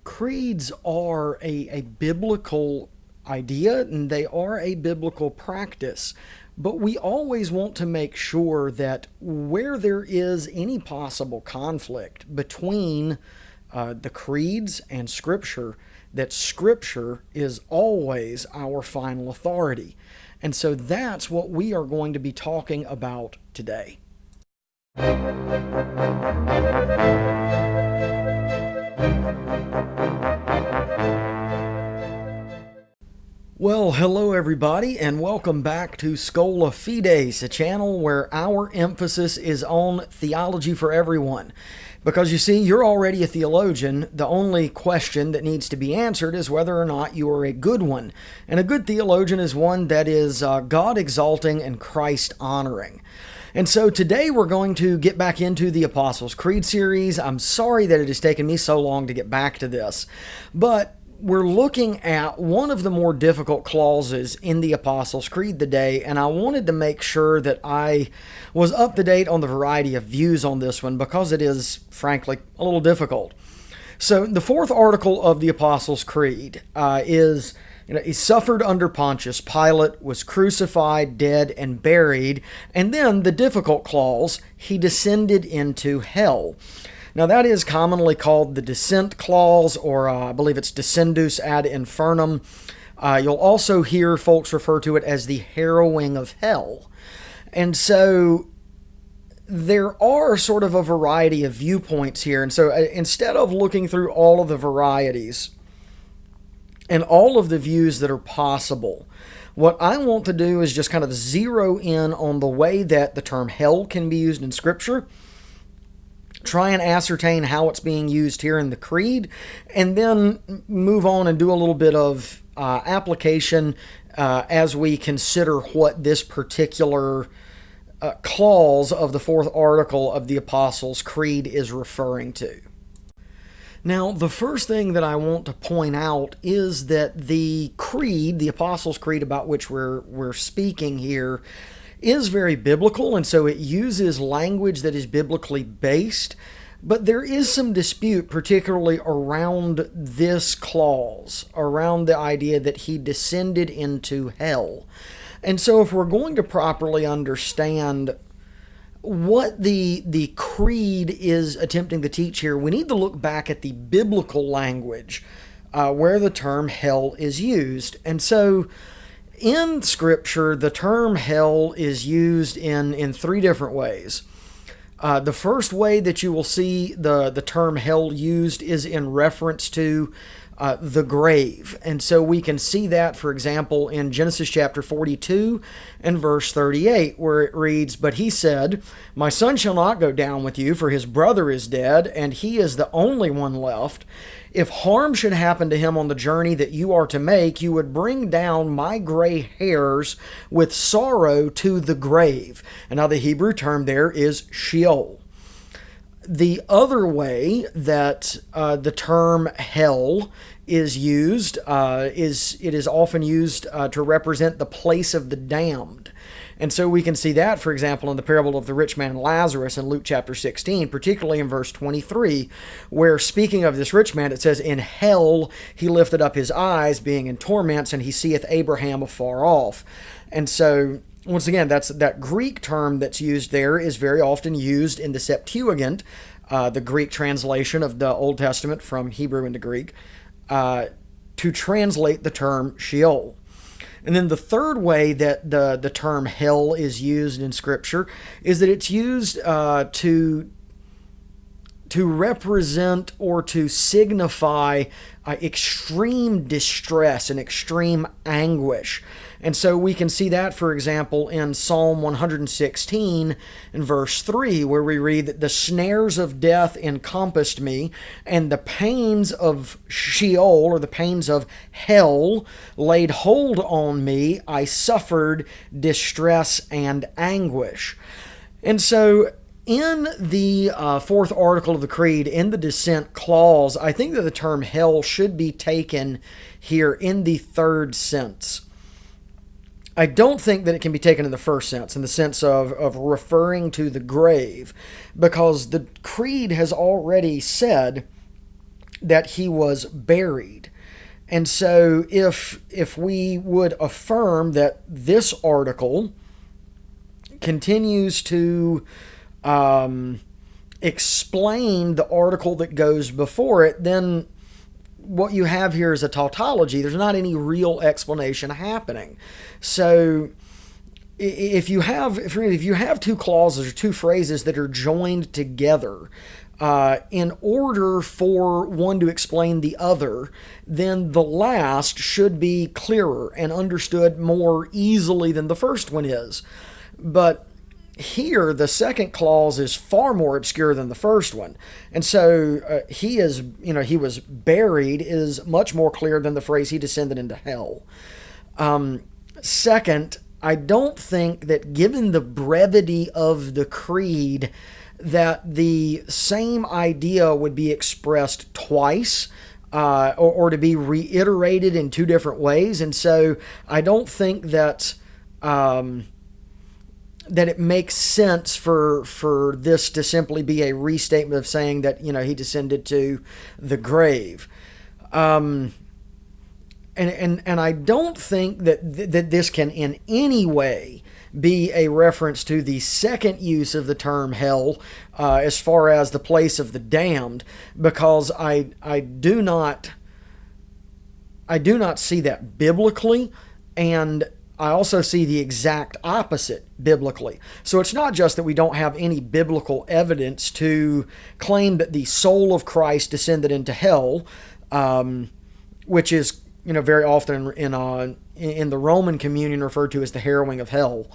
creeds are a biblical idea and they are a biblical practice. But we always want to make sure that where there is any possible conflict between the creeds and Scripture, that Scripture is always our final authority. And so that's what we are going to be talking about today. Well, hello everybody, and welcome back to Schola Fides, a channel where our emphasis is on theology for everyone. Because you see, you're already a theologian. The only question that needs to be answered is whether or not you are a good one. And a good theologian is one that is God-exalting and Christ-honoring. And so today we're going to get back into the Apostles' Creed series. I'm sorry that it has taken me so long to get back to this, but we're looking at one of the more difficult clauses in the Apostles' Creed today, and I wanted to make sure that I was up to date on the variety of views on this one because it is, frankly, a little difficult. So the fourth article of the Apostles' Creed is, he suffered under Pontius Pilate, was crucified, dead, and buried, and then the difficult clause, he descended into hell. Now, that is commonly called the descent clause, or I believe it's descendus ad infernum. You'll also hear folks refer to it as the harrowing of hell. And so there are sort of a variety of viewpoints here. And so instead of looking through all of the varieties and all of the views that are possible, what I want to do is just kind of zero in on the way that the term hell can be used in Scripture, try and ascertain how it's being used here in the Creed, and then move on and do a little bit of application as we consider what this particular clause of the fourth article of the Apostles' Creed is referring to. Now, the first thing that I want to point out is that the Creed, the Apostles' Creed about which we're speaking here, is very biblical, and so it uses language that is biblically based, but there is some dispute, particularly around this clause, around the idea that he descended into hell. And so if we're going to properly understand what the Creed is attempting to teach here, we need to look back at the biblical language where the term hell is used. And so in Scripture, the term hell is used in three different ways. The first way that you will see the term hell used is in reference to the grave. And so we can see that, for example, in Genesis chapter 42 and verse 38, where it reads, "But he said, My son shall not go down with you, for his brother is dead, and he is the only one left. If harm should happen to him on the journey that you are to make, you would bring down my gray hairs with sorrow to the grave." And now the Hebrew term there is Sheol. The other way that the term hell is used it is often used to represent the place of the damned. And so we can see that, for example, in the parable of the rich man Lazarus in Luke chapter 16, particularly in verse 23, where speaking of this rich man, it says, "In hell he lifted up his eyes, being in torments, and he seeth Abraham afar off." And so once again, that Greek term that's used there is very often used in the Septuagint, the Greek translation of the Old Testament from Hebrew into Greek, to translate the term Sheol. And then the third way that the term hell is used in Scripture is that it's used to represent or to signify extreme distress and extreme anguish. And so we can see that, for example, in Psalm 116 and verse 3, where we read that the snares of death encompassed me, and the pains of Sheol, or the pains of hell, laid hold on me. I suffered distress and anguish. And so in the fourth article of the Creed, in the dissent clause, I think that the term hell should be taken here in the third sense. I don't think that it can be taken in the first sense, in the sense of referring to the grave, because the Creed has already said that he was buried. And so if we would affirm that this article continues to explain the article that goes before it, then what you have here is a tautology. There's not any real explanation happening. So if you have two clauses or two phrases that are joined together, in order for one to explain the other, then the last should be clearer and understood more easily than the first one is. But here, the second clause is far more obscure than the first one. And so he was buried is much more clear than the phrase he descended into hell. Second, I don't think that given the brevity of the creed, that the same idea would be expressed twice, or to be reiterated in two different ways. And so I don't think that that it makes sense for this to simply be a restatement of saying that, he descended to the grave. And I don't think that this can in any way be a reference to the second use of the term hell, as far as the place of the damned, because I do not see that biblically, and I also see the exact opposite biblically. So it's not just that we don't have any biblical evidence to claim that the soul of Christ descended into hell, which is very often in the Roman communion referred to as the harrowing of hell.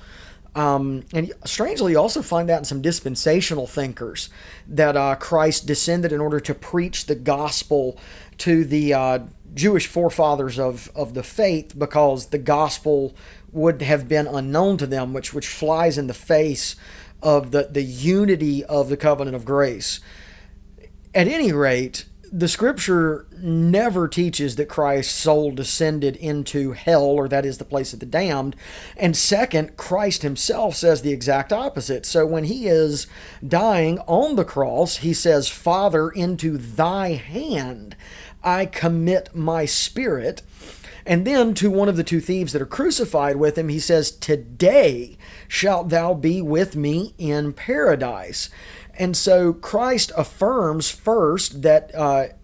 And strangely, you also find that in some dispensational thinkers, that Christ descended in order to preach the gospel to the Jewish forefathers of the faith, because the gospel would have been unknown to them, which flies in the face of the unity of the covenant of grace. At any rate, the scripture never teaches that Christ's soul descended into hell, or that is the place of the damned. And second, Christ himself says the exact opposite. So when he is dying on the cross, he says, "Father, into thy hand I commit my spirit." And then to one of the two thieves that are crucified with him, he says, "Today shalt thou be with me in paradise." And so Christ affirms first that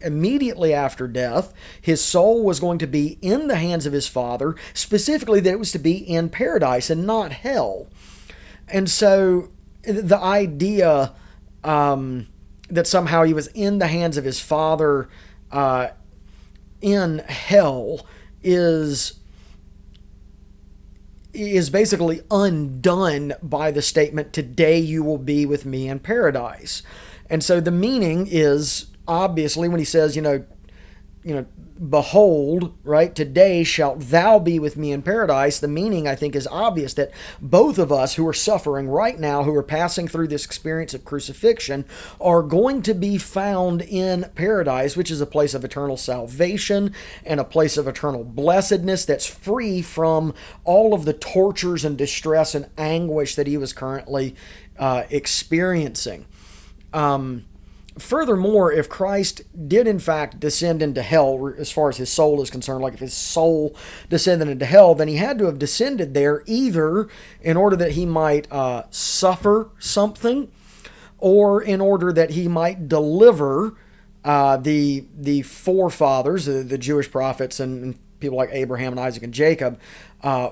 immediately after death, his soul was going to be in the hands of his Father, specifically that it was to be in paradise and not hell. And so the idea that somehow he was in the hands of his Father in hell is basically undone by the statement, "Today you will be with me in paradise." And so the meaning is, obviously, when he says, "Behold," right, "today shalt thou be with me in paradise," the meaning, I think, is obvious, that both of us who are suffering right now, who are passing through this experience of crucifixion, are going to be found in paradise, which is a place of eternal salvation and a place of eternal blessedness that's free from all of the tortures and distress and anguish that he was currently experiencing. Furthermore, if Christ did in fact descend into hell, as far as his soul is concerned, like if his soul descended into hell, then he had to have descended there either in order that he might suffer something, or in order that he might deliver the forefathers, the Jewish prophets and people like Abraham and Isaac and Jacob,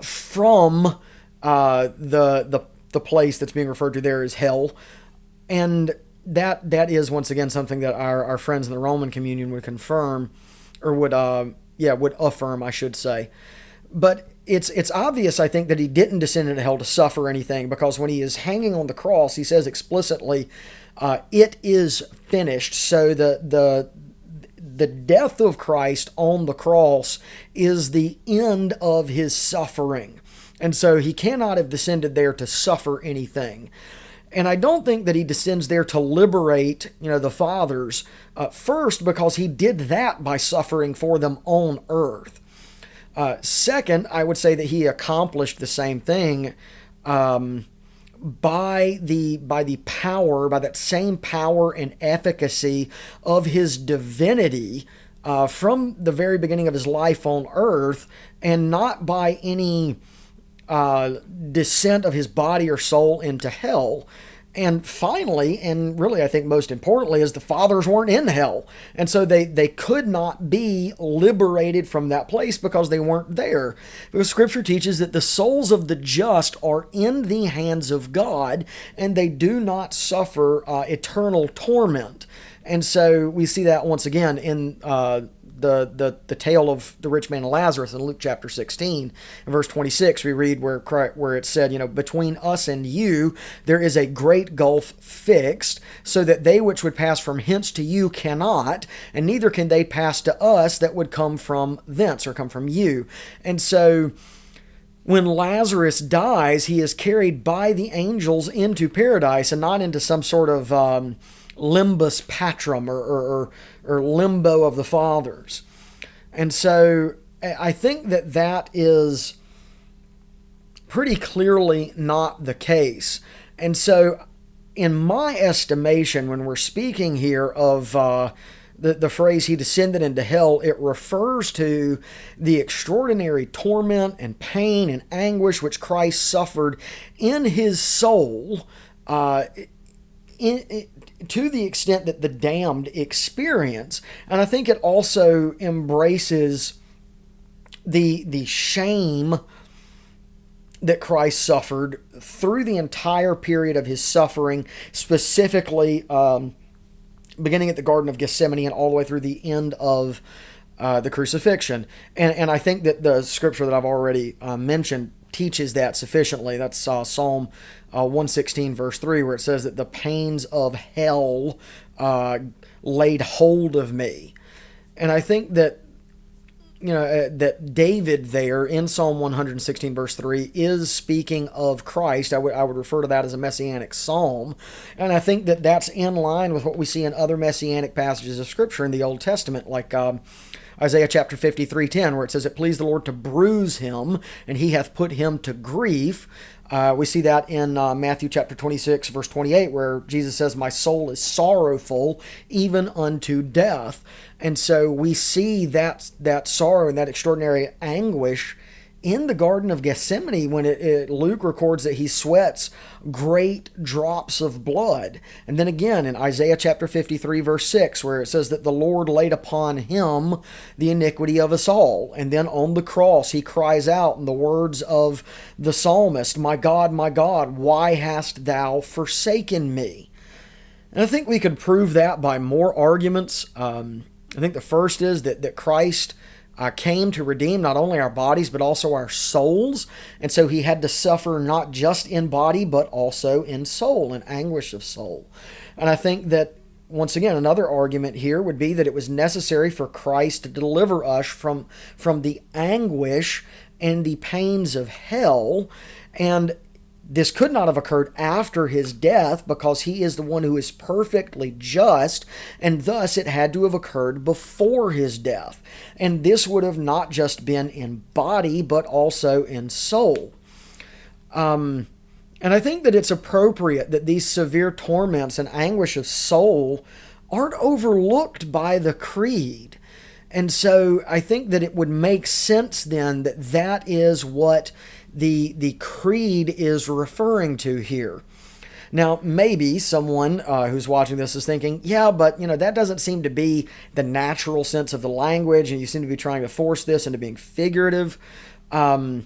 from the place that's being referred to there as hell. And that is, once again, something that our friends in the Roman communion would confirm, or would affirm, I should say. But it's obvious, I think, that he didn't descend into hell to suffer anything, because when he is hanging on the cross, he says explicitly, "It is finished." So the death of Christ on the cross is the end of his suffering. And so he cannot have descended there to suffer anything. And I don't think that he descends there to liberate, the fathers, first, because he did that by suffering for them on earth. Second, I would say that he accomplished the same thing by the power, by that same power and efficacy of his divinity from the very beginning of his life on earth, and not by any descent of his body or soul into hell. And finally, and really I think most importantly, is the fathers weren't in hell. And so they could not be liberated from that place because they weren't there. Because Scripture teaches that the souls of the just are in the hands of God, and they do not suffer eternal torment. And so we see that once again in the tale of the rich man and Lazarus in Luke chapter 16. In verse 26, we read where it said, between us and you there is a great gulf fixed, so that they which would pass from hence to you cannot, and neither can they pass to us that would come from thence, or come from you. And so when Lazarus dies, he is carried by the angels into paradise, and not into some sort of limbus patrum, or limbo of the fathers. And so I think that is pretty clearly not the case. And so in my estimation, when we're speaking here of the phrase he descended into hell, it refers to the extraordinary torment and pain and anguish which Christ suffered in his soul, to the extent that the damned experience. And I think it also embraces the shame that Christ suffered through the entire period of his suffering, specifically beginning at the Garden of Gethsemane and all the way through the end of the crucifixion. And I think that the scripture that I've already mentioned teaches that sufficiently. That's Psalm 116 verse 3, where it says that the pains of hell laid hold of me. And I think that that David there in Psalm 116 verse 3 is speaking of Christ. I would refer to that as a messianic psalm. And I think that that's in line with what we see in other messianic passages of Scripture in the Old Testament, like Isaiah chapter 53:10, where it says, "It pleased the Lord to bruise him, and he hath put him to grief." We see that in Matthew chapter 26, verse 28, where Jesus says, "My soul is sorrowful, even unto death." And so we see that sorrow and that extraordinary anguish in the Garden of Gethsemane when Luke records that he sweats great drops of blood. And then again in Isaiah chapter 53 verse 6, where it says that the Lord laid upon him the iniquity of us all. And then on the cross he cries out in the words of the psalmist, my God, why hast thou forsaken me?" And I think we could prove that by more arguments. I think the first is that Christ came to redeem not only our bodies but also our souls, and so he had to suffer not just in body but also in soul, in anguish of soul. And I think that once again another argument here would be that it was necessary for Christ to deliver us from the anguish and the pains of hell, and this could not have occurred after his death because he is the one who is perfectly just, and thus it had to have occurred before his death. And this would have not just been in body, but also in soul. And I think that it's appropriate that these severe torments and anguish of soul aren't overlooked by the creed. And so I think that it would make sense then that is what the creed is referring to here. Now, maybe someone who's watching this is thinking, yeah, but that doesn't seem to be the natural sense of the language, and you seem to be trying to force this into being figurative. And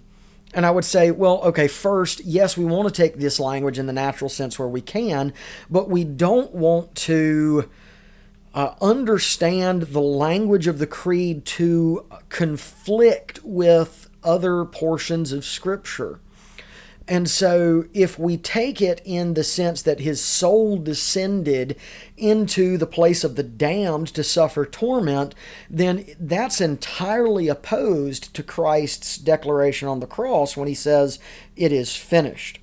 I would say, well, okay, first, yes, we want to take this language in the natural sense where we can, but we don't want to understand the language of the creed to conflict with other portions of Scripture. And so if we take it in the sense that his soul descended into the place of the damned to suffer torment, then that's entirely opposed to Christ's declaration on the cross when he says, "It is finished."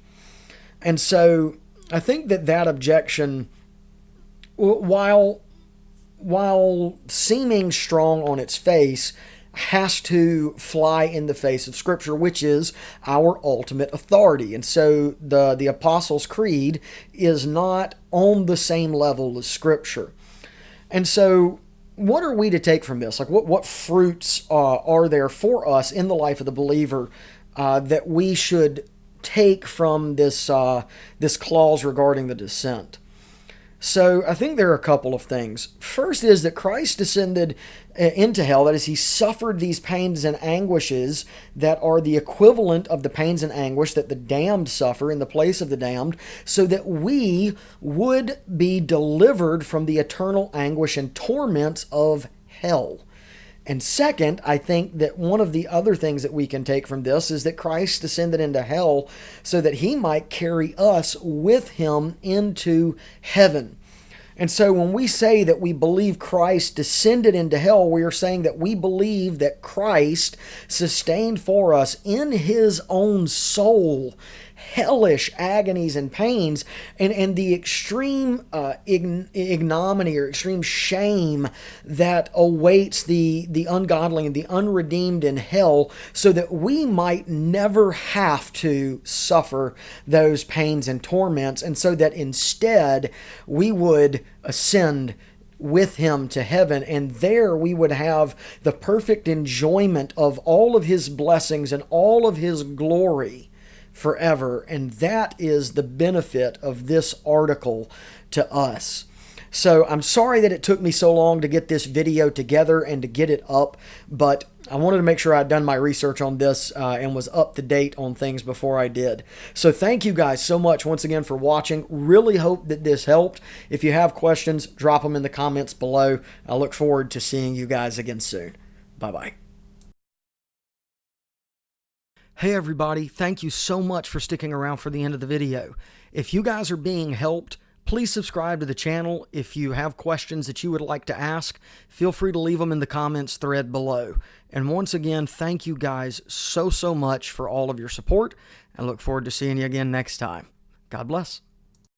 And so I think that objection, while seeming strong on its face, has to fly in the face of Scripture, which is our ultimate authority. And so the Apostles' Creed is not on the same level as Scripture. And so what are we to take from this? Like, what fruits are there for us in the life of the believer that we should take from this clause regarding the descent? So I think there are a couple of things. First is that Christ descended into hell. That is, he suffered these pains and anguishes that are the equivalent of the pains and anguish that the damned suffer in the place of the damned, so that we would be delivered from the eternal anguish and torments of hell. And second, I think that one of the other things that we can take from this is that Christ descended into hell so that he might carry us with him into heaven. And so when we say that we believe Christ descended into hell, we are saying that we believe that Christ sustained for us in his own soul hellish agonies and pains, and the extreme ignominy or extreme shame that awaits the ungodly and the unredeemed in hell, so that we might never have to suffer those pains and torments, and so that instead we would ascend with him to heaven, and there we would have the perfect enjoyment of all of his blessings and all of his glory forever. And that is the benefit of this article to us. So I'm sorry that it took me so long to get this video together and to get it up, but I wanted to make sure I'd done my research on this and was up to date on things before I did. So thank you guys so much once again for watching. Really hope that this helped. If you have questions, drop them in the comments below. I look forward to seeing you guys again soon. Bye-bye. Hey everybody, thank you so much for sticking around for the end of the video. If you guys are being helped, please subscribe to the channel. If you have questions that you would like to ask, feel free to leave them in the comments thread below. And once again, thank you guys so much for all of your support. I look forward to seeing you again next time. God bless.